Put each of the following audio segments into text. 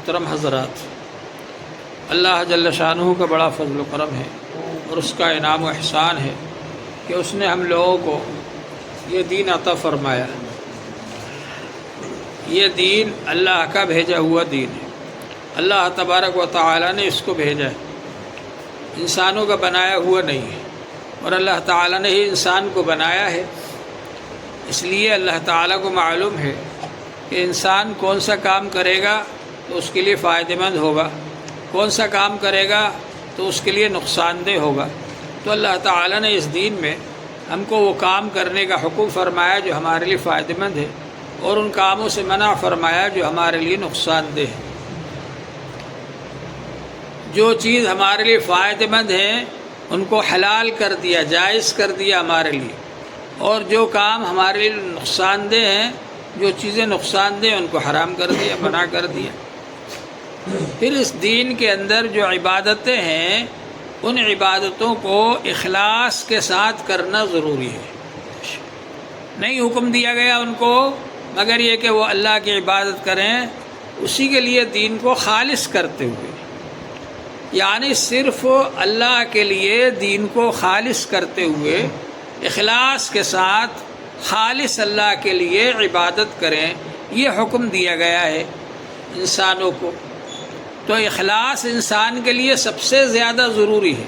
محترم حضرات، اللہ جل شانہ کا بڑا فضل و کرم ہے اور اس کا انعام و احسان ہے کہ اس نے ہم لوگوں کو یہ دین عطا فرمایا۔ یہ دین اللہ کا بھیجا ہوا دین ہے، اللہ تبارک و تعالی نے اس کو بھیجا ہے، انسانوں کا بنایا ہوا نہیں ہے، اور اللہ تعالی نے ہی انسان کو بنایا ہے۔ اس لیے اللہ تعالیٰ کو معلوم ہے کہ انسان کون سا کام کرے گا تو اس کے لیے فائدہ مند ہوگا، کون سا کام کرے گا تو اس کے لیے نقصان دہ ہوگا۔ تو اللہ تعالیٰ نے اس دین میں ہم کو وہ کام کرنے کا حکم فرمایا جو ہمارے لیے فائدہ مند ہے، اور ان کاموں سے منع فرمایا جو ہمارے لیے نقصان دہ ہے۔ جو چیز ہمارے لیے فائدہ مند ہے ان کو حلال کر دیا، جائز کر دیا ہمارے لیے، اور جو کام ہمارے لیے نقصان دہ ہیں، جو چیزیں نقصان دہ ان کو حرام کر دیا، منع کر دیا۔ پھر اس دین کے اندر جو عبادتیں ہیں ان عبادتوں کو اخلاص کے ساتھ کرنا ضروری ہے۔ نہیں حکم دیا گیا ان کو مگر یہ کہ وہ اللہ کی عبادت کریں، اسی کے لیے دین کو خالص کرتے ہوئے، یعنی صرف اللہ کے لیے دین کو خالص کرتے ہوئے اخلاص کے ساتھ خالص اللہ کے لیے عبادت کریں، یہ حکم دیا گیا ہے انسانوں کو۔ تو اخلاص انسان کے لیے سب سے زیادہ ضروری ہے۔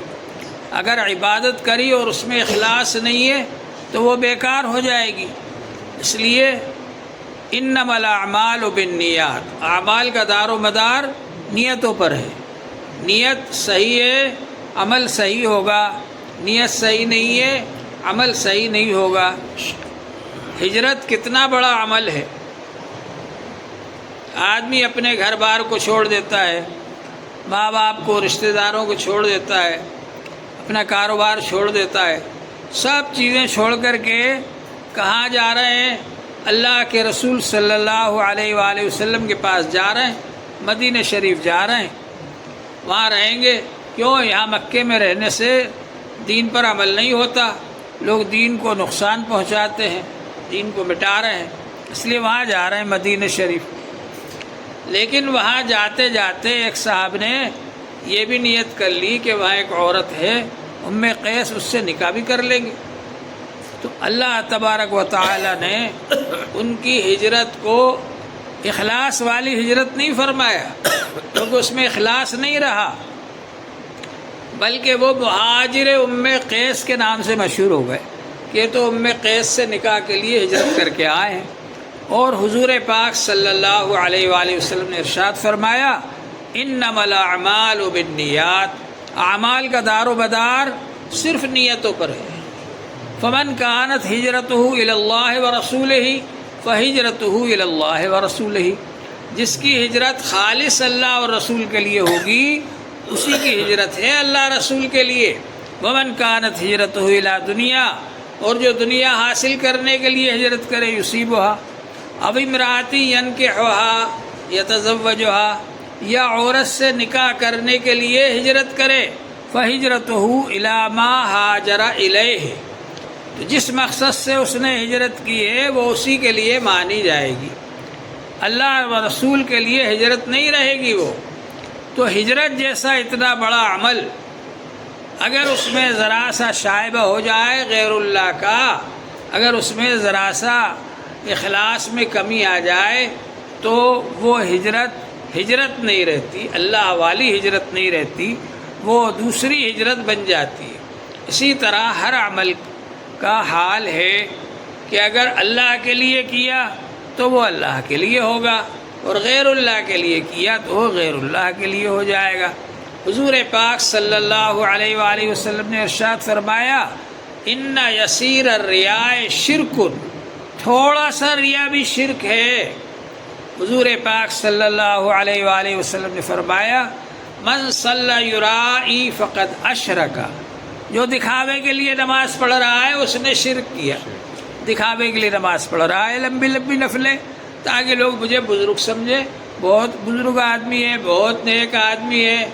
اگر عبادت کری اور اس میں اخلاص نہیں ہے تو وہ بیکار ہو جائے گی۔ اس لیے انما الاعمال بالنیات، اعمال کا دار و مدار نیتوں پر ہے۔ نیت صحیح ہے عمل صحیح ہوگا، نیت صحیح نہیں ہے عمل صحیح نہیں ہوگا۔ ہجرت کتنا بڑا عمل ہے۔ آدمی اپنے گھر بار کو چھوڑ دیتا ہے، ماں باپ کو، رشتہ داروں کو چھوڑ دیتا ہے، اپنا کاروبار چھوڑ دیتا ہے، سب چیزیں چھوڑ کر کے کہاں جا رہے ہیں؟ اللہ کے رسول صلی اللہ علیہ وآلہ وسلم کے پاس جا رہے ہیں، مدینہ شریف جا رہے ہیں، وہاں رہیں گے۔ کیوں؟ یہاں مکے میں رہنے سے دین پر عمل نہیں ہوتا، لوگ دین کو نقصان پہنچاتے ہیں، دین کو مٹا رہے ہیں، اس لیے وہاں جا رہے ہیں مدینہ شریف۔ لیکن وہاں جاتے جاتے ایک صاحب نے یہ بھی نیت کر لی کہ وہاں ایک عورت ہے ام قیس، اس سے نکاح بھی کر لیں گے۔ تو اللہ تبارک و تعالی نے ان کی ہجرت کو اخلاص والی ہجرت نہیں فرمایا، کیونکہ اس میں اخلاص نہیں رہا، بلکہ وہ مہاجر ام قیس کے نام سے مشہور ہو گئے کہ تو ام قیس سے نکاح کے لیے ہجرت کر کے آئے ہیں۔ اور حضور پاک صلی اللہ علیہ وآلہ وسلم نے ارشاد فرمایا انما الاعمال بالنیات، اعمال کا دار و مدار صرف نیتوں پر ہے۔ فمن كانت ہجرتہ الی اللہ ورسولہ فہجرتہ الی اللہ ورسولہ، جس کی ہجرت خالص اللہ اور رسول کے لیے ہوگی اسی کی ہجرت ہے اللہ رسول کے لیے۔ ومن كانت ہجرتہ الی دنیا، اور جو دنیا حاصل کرنے کے لیے ہجرت کرے یصیبھا اب امراتی ینکحھا یتزوجھا، یا عورت سے نکاح کرنے کے لیے ہجرت کرے فہجرتہ الی ما ہاجر الیہ، تو جس مقصد سے اس نے ہجرت کی ہے وہ اسی کے لیے مانی جائے گی، اللہ و رسول کے لیے ہجرت نہیں رہے گی وہ۔ تو ہجرت جیسا اتنا بڑا عمل اگر اس میں ذرا سا شائبہ ہو جائے غیر اللہ کا، اگر اس میں ذرا سا اخلاص میں کمی آ جائے تو وہ ہجرت نہیں رہتی، اللہ والی ہجرت نہیں رہتی، وہ دوسری ہجرت بن جاتی ہے۔ اسی طرح ہر عمل کا حال ہے کہ اگر اللہ کے لیے کیا تو وہ اللہ کے لیے ہوگا، اور غیر اللہ کے لیے کیا تو وہ غیر اللہ کے لیے ہو جائے گا۔ حضور پاک صلی اللہ علیہ وآلہ وسلم نے ارشاد فرمایا ان یسیر الریاء شرک، تھوڑا سا ریا بھی شرک ہے۔ حضور پاک صلی اللہ علیہ وآلہ وسلم نے فرمایا من صلی یرائی فقد اشرک، جو دکھاوے کے لیے نماز پڑھ رہا ہے اس نے شرک کیا۔ دکھاوے کے لیے نماز پڑھ رہا ہے لمبی لمبی نفلیں تاکہ لوگ مجھے بزرگ سمجھے، بہت بزرگ آدمی ہے، بہت نیک آدمی ہے،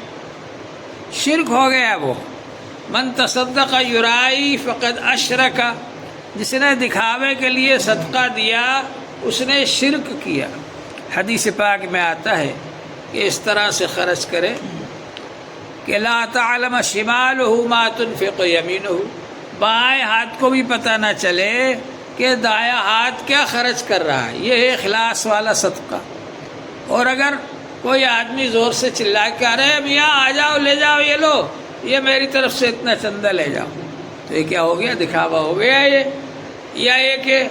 شرک ہو گیا وہ۔ من تصدق یرائی فقد اشرک، جس نے دکھاوے کے لیے صدقہ دیا اس نے شرک کیا۔ حدیث پاک میں آتا ہے کہ اس طرح سے خرچ کرے کہ لا تعلم شمالہ ما تنفق یمینہ، بائیں ہاتھ کو بھی پتہ نہ چلے کہ دایاں ہاتھ کیا خرچ کر رہا ہے۔ یہ ہے اخلاص والا صدقہ۔ اور اگر کوئی آدمی زور سے چلا کے ارے میاں آ جاؤ لے جاؤ یہ لو، یہ میری طرف سے اتنا چندہ لے جاؤ، تو یہ کیا ہو گیا؟ دکھاوا ہو گیا یہ۔ یا یہ کہ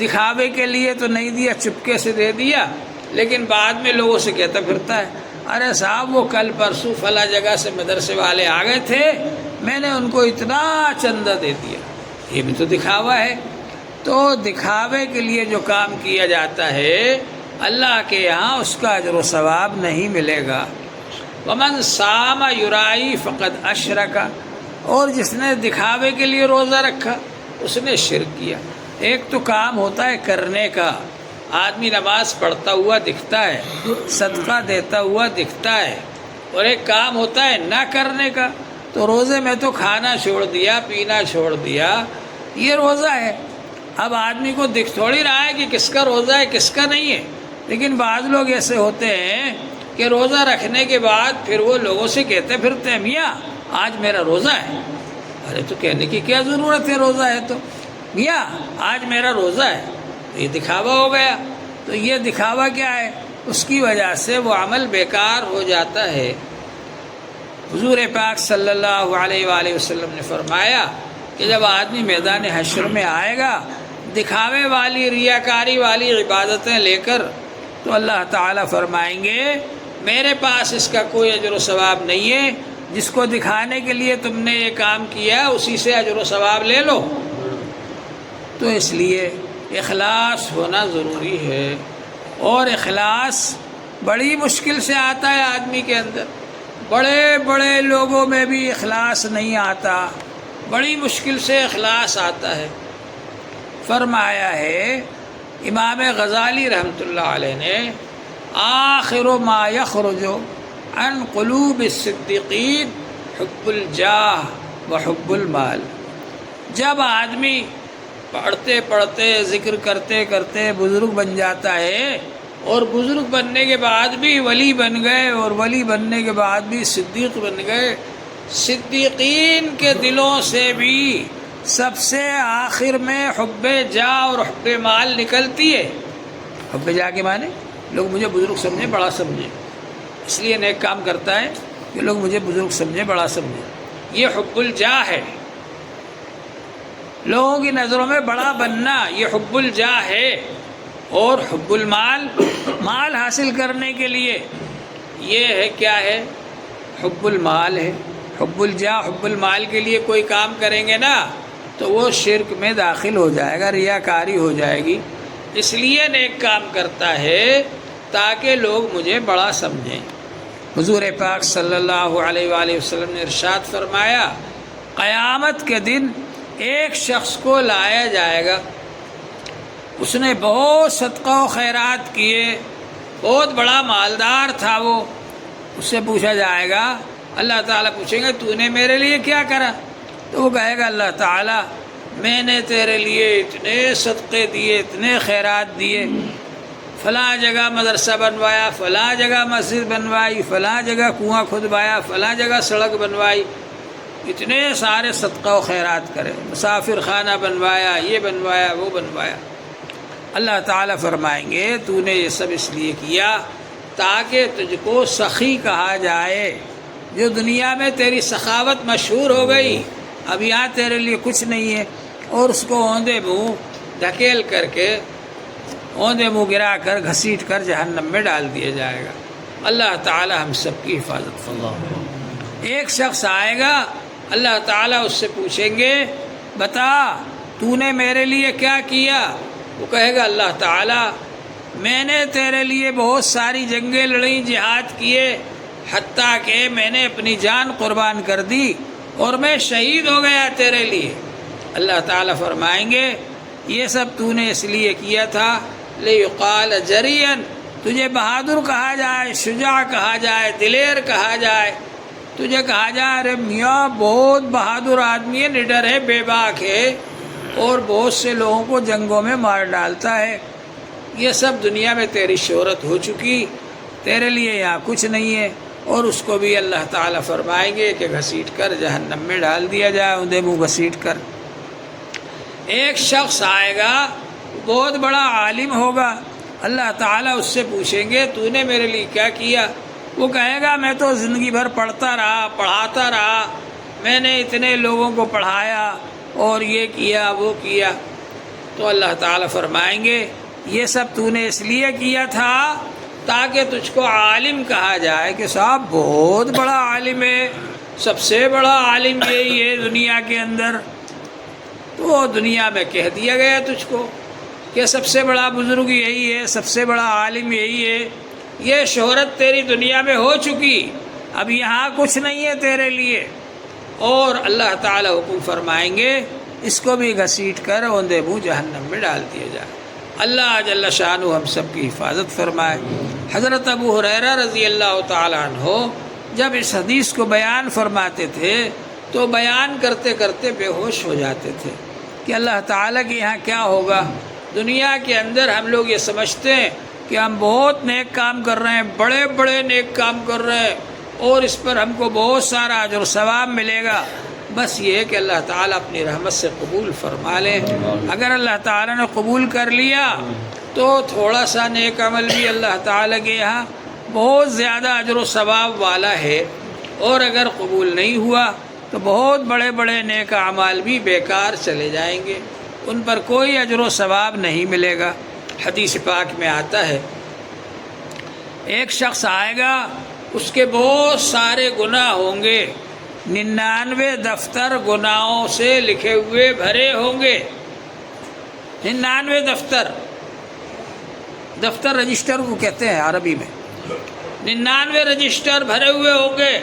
دکھاوے کے لیے تو نہیں دیا، چپکے سے دے دیا، لیکن بعد میں لوگوں سے کہتا پھرتا ہے ارے صاحب وہ کل پرسوں فلاں جگہ سے مدرسے والے آ گئے تھے، میں نے ان کو اتنا چندہ دے دیا۔ یہ بھی تو دکھاوا ہے۔ تو دکھاوے کے لیے جو کام کیا جاتا ہے اللہ کے یہاں اس کا اجر و ثواب نہیں ملے گا۔ ومن صام یرائی فقد اشرک، اور جس نے دکھاوے کے لیے روزہ رکھا اس نے شرک کیا۔ ایک تو کام ہوتا ہے کرنے کا، آدمی نماز پڑھتا ہوا دکھتا ہے، صدقہ دیتا ہوا دکھتا ہے، اور ایک کام ہوتا ہے نہ کرنے کا۔ تو روزے میں تو کھانا چھوڑ دیا، پینا چھوڑ دیا، یہ روزہ ہے۔ اب آدمی کو دکھ تھوڑی رہا ہے کہ کس کا روزہ ہے کس کا نہیں ہے، لیکن بعض لوگ ایسے ہوتے ہیں کہ روزہ رکھنے کے بعد پھر وہ لوگوں سے کہتے پھرتے ہیں میاں آج میرا روزہ ہے۔ ارے تو کہنے کی کیا ضرورت ہے؟ روزہ ہے تو میاں آج میرا روزہ ہے، تو یہ دکھاوا ہو گیا۔ تو یہ دکھاوا کیا ہے؟ اس کی وجہ سے وہ عمل بیکار ہو جاتا ہے۔ حضور پاک صلی اللہ علیہ وآلہ وسلم نے فرمایا کہ جب آدمی میدان حشر میں آئے گا دکھاوے والی ریاکاری والی عبادتیں لے کر، تو اللہ تعالیٰ فرمائیں گے میرے پاس اس کا کوئی اجر و ثواب نہیں ہے، جس کو دکھانے کے لیے تم نے یہ کام کیا اسی سے اجر و ثواب لے لو۔ تو اس لیے اخلاص ہونا ضروری ہے، اور اخلاص بڑی مشکل سے آتا ہے آدمی کے اندر۔ بڑے بڑے لوگوں میں بھی اخلاص نہیں آتا، بڑی مشکل سے اخلاص آتا ہے۔ فرمایا ہے امام غزالی رحمۃ اللہ علیہ نے آخر ما یخرج عن قلوب الصدیقین حب الجاہ و حب المال۔ جب آدمی پڑھتے پڑھتے ذکر کرتے کرتے بزرگ بن جاتا ہے، اور بزرگ بننے کے بعد بھی ولی بن گئے، اور ولی بننے کے بعد بھی صدیق بن گئے، صدیقین کے دلوں سے بھی سب سے آخر میں حب جاہ اور حب مال نکلتی ہے۔ حب جاہ کے معنی لوگ مجھے بزرگ سمجھیں، بڑا سمجھیں، اس لیے نیک کام کرتا ہے کہ لوگ مجھے بزرگ سمجھیں، بڑا سمجھیں، یہ حب الجاہ ہے۔ لوگوں کی نظروں میں بڑا بننا یہ حب الجاہ ہے۔ اور حب المال، مال حاصل کرنے کے لیے یہ ہے کیا ہے؟ حب المال ہے۔ حب الجاہ حب المال کے لیے کوئی کام کریں گے نا تو وہ شرک میں داخل ہو جائے گا، ریاکاری ہو جائے گی۔ اس لیے نیک کام کرتا ہے تاکہ لوگ مجھے بڑا سمجھیں۔ حضور پاک صلی اللہ علیہ وآلہ وسلم نے ارشاد فرمایا قیامت کے دن ایک شخص کو لایا جائے گا، اس نے بہت صدقہ و خیرات کیے، بہت بڑا مالدار تھا وہ۔ اس سے پوچھا جائے گا، اللہ تعالیٰ پوچھیں گے تو نے میرے لیے کیا کرا؟ تو وہ کہے گا اللہ تعالیٰ میں نے تیرے لیے اتنے صدقے دیے، اتنے خیرات دیے، فلاں جگہ مدرسہ بنوایا، فلاں جگہ مسجد بنوائی، فلاں جگہ کنواں کھدوایا، فلاں جگہ سڑک بنوائی، اتنے سارے صدقہ و خیرات کرے، مسافر خانہ بنوایا، یہ بنوایا وہ بنوایا۔ اللہ تعالیٰ فرمائیں گے تو نے یہ سب اس لیے کیا تاکہ تجھ کو سخی کہا جائے۔ جو دنیا میں تیری سخاوت مشہور ہو گئی، اب یہاں تیرے لیے کچھ نہیں ہے، اور اس کو اوندے منہ دھکیل کر کے، اوندے منہ گرا کر گھسیٹ کر جہنم میں ڈال دیا جائے گا۔ اللہ تعالیٰ ہم سب کی حفاظت فرمائے۔ ایک شخص آئے گا، اللہ تعالیٰ اس سے پوچھیں گے بتا تو نے میرے لیے کیا کیا؟ وہ کہے گا اللہ تعالیٰ میں نے تیرے لیے بہت ساری جنگیں لڑیں، جہاد کیے، حتیٰ کہ میں نے اپنی جان قربان کر دی اور میں شہید ہو گیا تیرے لیے۔ اللہ تعالیٰ فرمائیں گے یہ سب تو نے اس لیے کیا تھا لیقال جریًا، تجھے بہادر کہا جائے، شجاع کہا جائے، دلیر کہا جائے، تجھے کہا جائے ارے میاں بہت بہادر آدمی ہے، نڈر ہے، بے باک ہے، اور بہت سے لوگوں کو جنگوں میں مار ڈالتا ہے۔ یہ سب دنیا میں تیری شہرت ہو چکی، تیرے لیے یہاں کچھ نہیں ہے، اور اس کو بھی اللہ تعالیٰ فرمائیں گے کہ گھسیٹ کر جہنم میں ڈال دیا جائے، اندھے منہ گھسیٹ کر۔ ایک شخص آئے گا، بہت بڑا عالم ہوگا، اللہ تعالیٰ اس سے پوچھیں گے تو نے میرے لیے کیا کیا؟ وہ کہے گا میں تو زندگی بھر پڑھتا رہا، پڑھاتا رہا، میں نے اتنے لوگوں کو پڑھایا اور یہ کیا وہ کیا۔ تو اللہ تعالیٰ فرمائیں گے یہ سب تو نے اس لیے کیا تھا تاکہ تجھ کو عالم کہا جائے کہ صاحب بہت بڑا عالم ہے، سب سے بڑا عالم یہی ہے دنیا کے اندر۔ تو وہ دنیا میں کہہ دیا گیا تجھ کو کہ سب سے بڑا بزرگ یہی ہے، سب سے بڑا عالم یہی ہے، یہ شہرت تیری دنیا میں ہو چکی، اب یہاں کچھ نہیں ہے تیرے لیے۔ اور اللہ تعالیٰ حکم فرمائیں گے اس کو بھی گھسیٹ کر اوندے منہ جہنم میں ڈال دیا جائے۔ اللہ جل شانہ ہم سب کی حفاظت فرمائے۔ حضرت ابو ہریرہ رضی اللہ تعالیٰ عنہ جب اس حدیث کو بیان فرماتے تھے تو بیان کرتے کرتے بے ہوش ہو جاتے تھے کہ اللہ تعالیٰ کے یہاں کیا ہوگا۔ دنیا کے اندر ہم لوگ یہ سمجھتے ہیں کہ ہم بہت نیک کام کر رہے ہیں، بڑے بڑے نیک کام کر رہے ہیں اور اس پر ہم کو بہت سارا اجر و ثواب ملے گا۔ بس یہ ہے کہ اللہ تعالیٰ اپنی رحمت سے قبول فرما لے۔ اگر اللہ تعالیٰ نے قبول کر لیا تو تھوڑا سا نیک عمل بھی اللہ تعالیٰ کے یہاں بہت زیادہ اجر و ثواب والا ہے، اور اگر قبول نہیں ہوا تو بہت بڑے بڑے نیک اعمال بھی بیکار چلے جائیں گے، ان پر کوئی اجر و ثواب نہیں ملے گا۔ حدیث پاک میں آتا ہے ایک شخص آئے گا، اس کے بہت سارے گناہ ہوں گے، 99 دفتر گناہوں سے لکھے ہوئے بھرے ہوں گے۔ 99 دفتر رجسٹر کو کہتے ہیں عربی میں، 99 رجسٹر بھرے ہوئے ہوں گے۔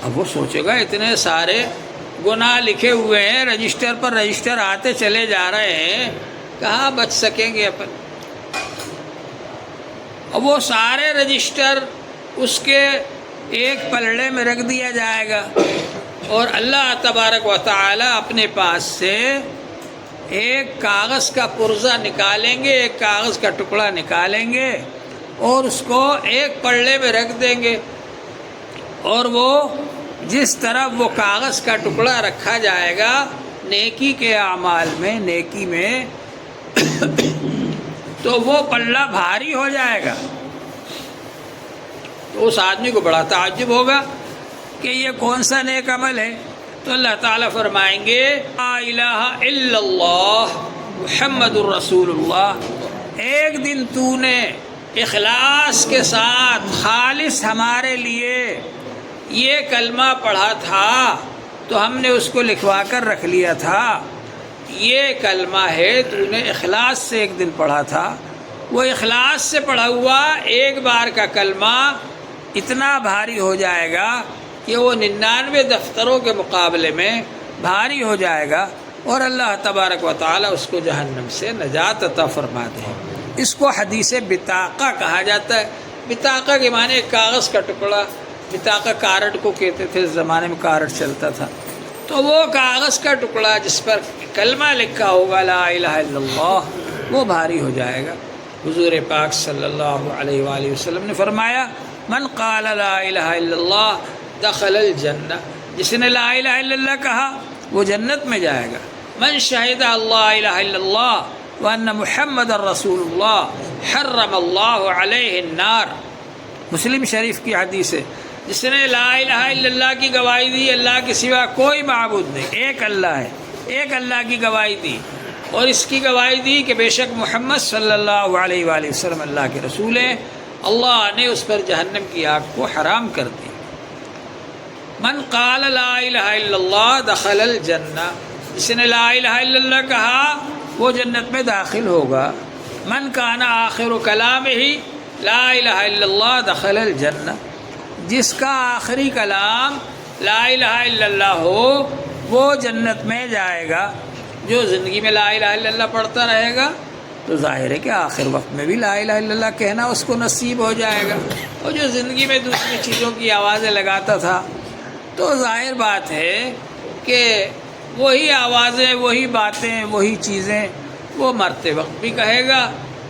اب وہ سوچے گا اتنے سارے گناہ لکھے ہوئے ہیں، رجسٹر پر رجسٹر آتے چلے جا رہے ہیں، کہاں بچ سکیں گے اپن؟ اب وہ سارے رجسٹر اس کے ایک پلڑے میں رکھ دیا جائے گا، اور اللہ تبارک و تعالی اپنے پاس سے ایک کاغذ کا پرزہ نکالیں گے، ایک کاغذ کا ٹکڑا نکالیں گے اور اس کو ایک پلڑے میں رکھ دیں گے، اور وہ جس طرف وہ کاغذ کا ٹکڑا رکھا جائے گا نیکی کے اعمال میں، نیکی میں تو وہ پلڑا بھاری ہو جائے گا۔ تو اس آدمی کو بڑا تعجب ہوگا کہ یہ کون سا نیک عمل ہے؟ تو اللہ تعالیٰ فرمائیں گے لا الہ الا اللہ محمد الرسول اللہ، ایک دن تو نے اخلاص کے ساتھ خالص ہمارے لیے یہ کلمہ پڑھا تھا تو ہم نے اس کو لکھوا کر رکھ لیا تھا، یہ کلمہ ہے تو نے اخلاص سے ایک دن پڑھا تھا۔ وہ اخلاص سے پڑھا ہوا ایک بار کا کلمہ اتنا بھاری ہو جائے گا کہ وہ 99 دفتروں کے مقابلے میں بھاری ہو جائے گا، اور اللہ تبارک و تعالی اس کو جہنم سے نجات عطا فرما دے۔ اس کو حدیث بطاقہ کہا جاتا ہے۔ بطاقہ کے معنی ایک کاغذ کا ٹکڑا، بطاقہ کارڈ کو کہتے تھے، اس زمانے میں کارڈ چلتا تھا، تو وہ کاغذ کا ٹکڑا جس پر کلمہ لکھا ہوگا لا الہ الا اللہ، وہ بھاری ہو جائے گا۔ حضور پاک صلی اللہ علیہ وآلہ وسلم نے فرمایا من قال لا الہ الا اللہ دخل الجنہ، جس نے لا الہ الا اللہ کہا وہ جنت میں جائے گا۔ من شہد اللہ الہ الا اللہ وان محمد الرسول اللہ حرم اللہ علیہ النار، مسلم شریف کی حدیث ہے۔ جس نے لا الہ الا اللہ کی گواہی دی، اللہ کے سوا کوئی معبود نہیں، ایک اللہ ہے، ایک اللہ کی گواہی دی، اور اس کی گواہی دی کہ بے شک محمد صلی اللہ علیہ وآلہ وسلم اللہ کے رسول ہیں، اللہ نے اس پر جہنم کی آگ کو حرام کر دی۔ من قال لا الہ الا اللہ دخل الجنہ، جس نے لا الہ الا اللہ کہا وہ جنت میں داخل ہوگا۔ من کان آخر کلامہ لا الہ الا اللہ دخل الجنہ، جس کا آخری کلام لا الہ الا اللہ ہو وہ جنت میں جائے گا۔ جو زندگی میں لا الہ الا اللہ پڑھتا رہے گا تو ظاہر ہے کہ آخر وقت میں بھی لا الہ الا اللہ کہنا اس کو نصیب ہو جائے گا، اور جو زندگی میں دوسری چیزوں کی آوازیں لگاتا تھا تو ظاہر بات ہے کہ وہی آوازیں، وہی باتیں، وہی چیزیں وہ مرتے وقت بھی کہے گا،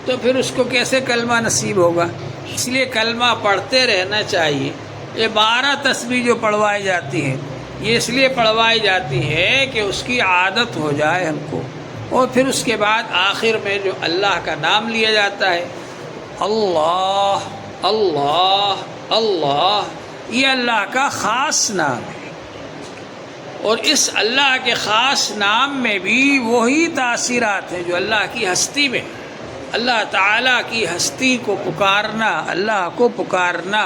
تو پھر اس کو کیسے کلمہ نصیب ہوگا؟ اس لیے کلمہ پڑھتے رہنا چاہیے۔ یہ 12 تسبیح جو پڑھوائی جاتی ہیں، یہ اس لیے پڑھوائی جاتی ہے کہ اس کی عادت ہو جائے ہم کو، اور پھر اس کے بعد آخر میں جو اللہ کا نام لیا جاتا ہے، اللہ اللہ اللہ، یہ اللہ کا خاص نام ہے، اور اس اللہ کے خاص نام میں بھی وہی تاثیرات ہیں جو اللہ کی ہستی میں۔ اللہ تعالیٰ کی ہستی کو پکارنا، اللہ کو پکارنا،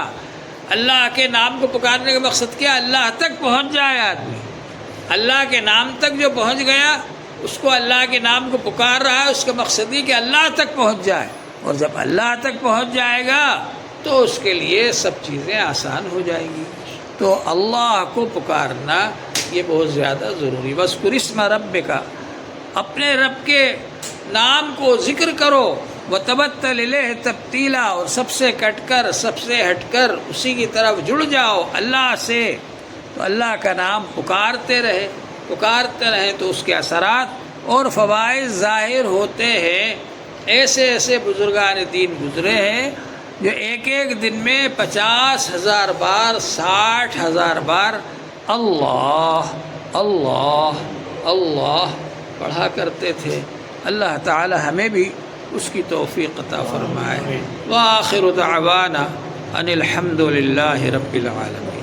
اللہ کے نام کو پکارنے کا مقصد کیا؟ اللہ تک پہنچ جائے آدمی، اللہ کے نام تک جو پہنچ گیا اس کو اللہ کے نام کو پکار رہا ہے، اس کا مقصد یہ کہ اللہ تک پہنچ جائے، اور جب اللہ تک پہنچ جائے گا تو اس کے لیے سب چیزیں آسان ہو جائیں گی۔ تو اللہ کو پکارنا یہ بہت زیادہ ضروری۔ وَاذْكُرِ اسْمَ رَبِّكَ، اپنے رب کے نام کو ذکر کرو، وَتَبَتَّلْ إِلَيْهِ تَبْتِيلًا، اور سب سے کٹ کر، سب سے ہٹ کر اسی کی طرف جڑ جاؤ اللہ سے۔ تو اللہ کا نام پکارتے رہیں تو اس کے اثرات اور فوائد ظاہر ہوتے ہیں۔ ایسے ایسے بزرگان دین گزرے ہیں جو ایک ایک دن میں 50,000 بار، 60,000 بار اللہ اللہ اللہ پڑھا کرتے تھے۔ اللہ تعالی ہمیں بھی اس کی توفیق عطا فرمائے۔ وآخر دعوانا ان الحمد للہ رب العالمین۔